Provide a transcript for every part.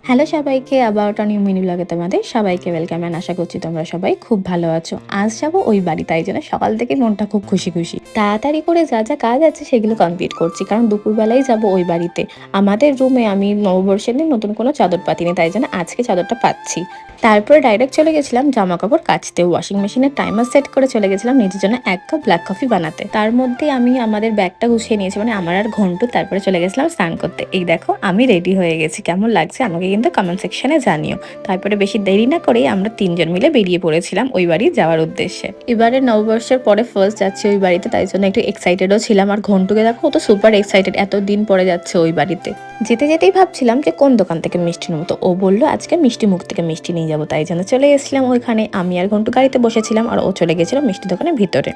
Hello সবাইকে, about a new mini ব্লগে তোমাদের সবাইকে ওয়েলকাম অ্যান্ড আশা করছি তোমরা সবাই খুব ভালো আছো। আজ যাবো ওই বাড়ি, তাই জন্য সকাল থেকে মনটা খুব খুশি খুশি। তাড়াতাড়ি করে যা যা কাজ আছে সেগুলো কমপ্লিট করছি, কারণ দুপুরবেলায় যাব ওই বাড়িতে। আমাদের রুমে আমি নববর্ষের দিন নতুন কোনো চাদর পাতিনি, তাই জন্য আজকে চাদরটা পাচ্ছি। তারপরে ডাইরেক্ট চলে গেছিলাম জামা কাপড় কাচতে, ওয়াশিং মেশিনের টাইমার সেট করে চলে গেছিলাম নিজের জন্য 1 কাপ ব্ল্যাক কফি বানাতে। তার মধ্যে আমি আমাদের ব্যাগটা গুছিয়ে নিয়েছি, মানে আমার আর ঘন্টু। তারপরে চলে গেছিলাম স্নান করতে। এই দেখো আমি রেডি হয়ে গেছি, কেমন লাগছে আমাকে কিন্তু কমেন্ট সেকশনে জানিও। তারপরে বেশি দেরি না করেই আমরা 3জন মিলে বেরিয়ে পড়েছিলাম ওই বাড়ি যাওয়ার উদ্দেশ্যে। এবারে নববর্ষের পরে ফার্স্ট যাচ্ছি ওই বাড়িতে, তাই জন্য একটু এক্সাইটেডও ছিলাম। আর ঘন্টুকে দেখো, ও তো সুপার এক্সাইটেড, এতদিন পরে যাচ্ছে ওই বাড়িতে। যেতে যেতেই ভাবছিলাম যে কোন দোকান থেকে মিষ্টি নেবো, তো ও বললো আজকে মিষ্টি মুখ থেকে মিষ্টি নিয়ে যাবো, তাই জন্য চলে এসেছিলাম ওইখানে। আমি আর ঘন্টু গাড়িতে বসেছিলাম আর ও চলে গেছিল মিষ্টি দোকানের ভিতরে।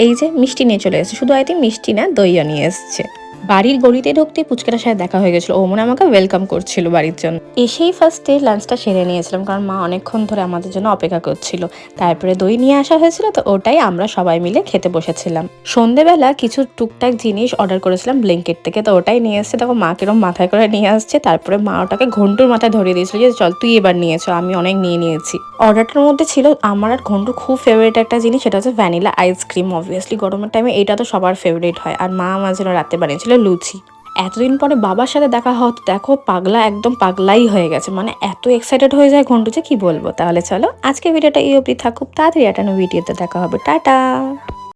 এই যে মিষ্টি নিয়ে চলে এসেছে, শুধু আই থিঙ্ক মিষ্টি না, দইও নিয়ে এসছে। বাড়ির গলিতে ঢুকতে পুচকাটার সাথে দেখা হয়ে গেছিলো, ও মনে আমাকে ওয়েলকাম করছিল বাড়ির জন্য। এসেই ফার্স্টে লাঞ্চটা সেরে নিয়েছিলাম, কারণ মা অনেকক্ষণ ধরে আমাদের জন্য অপেক্ষা করছিল। তারপরে দই নিয়ে আসা হয়েছিল, তো ওটাই আমরা সবাই মিলে খেতে বসেছিলাম। সন্ধেবেলা কিছু টুকটাক জিনিস অর্ডার করেছিলাম ব্লিঙ্কিট থেকে, তো ওটাই নিয়ে এসছে। দেখো মা কিরম মাথায় করে নিয়ে আসছে। তারপরে মা ওটাকে ঘন্টুর মাথায় ধরিয়ে দিয়েছিল যে চল তুই এবার নিয়েছো, আমি অনেক নিয়ে নিয়েছি। অর্ডারটার মধ্যে ছিল আমার আর ঘন্টুর খুব ফেভারিট একটা জিনিস, সেটা হচ্ছে ভ্যানিলা আইসক্রিম। অবভিয়াসলি গরমের টাইমে এটা তো সবার ফেভারিট হয়। আর মা আমার জন্য রাতে বানিয়েছিল লুচি। এতদিন পরে বাবার সাথে দেখা হতো, দেখো পাগলা, একদম পাগলাই হয়ে গেছে, মানে এত এক্সাইটেড হয়ে যায় ঘন্টু যে কি বলবো। তাহলে চলো আজকে ভিডিওটা এই অবধি থাকুক, তাড়াতাড়ি একটা ভিডিওতে দেখা হবে, টাটা।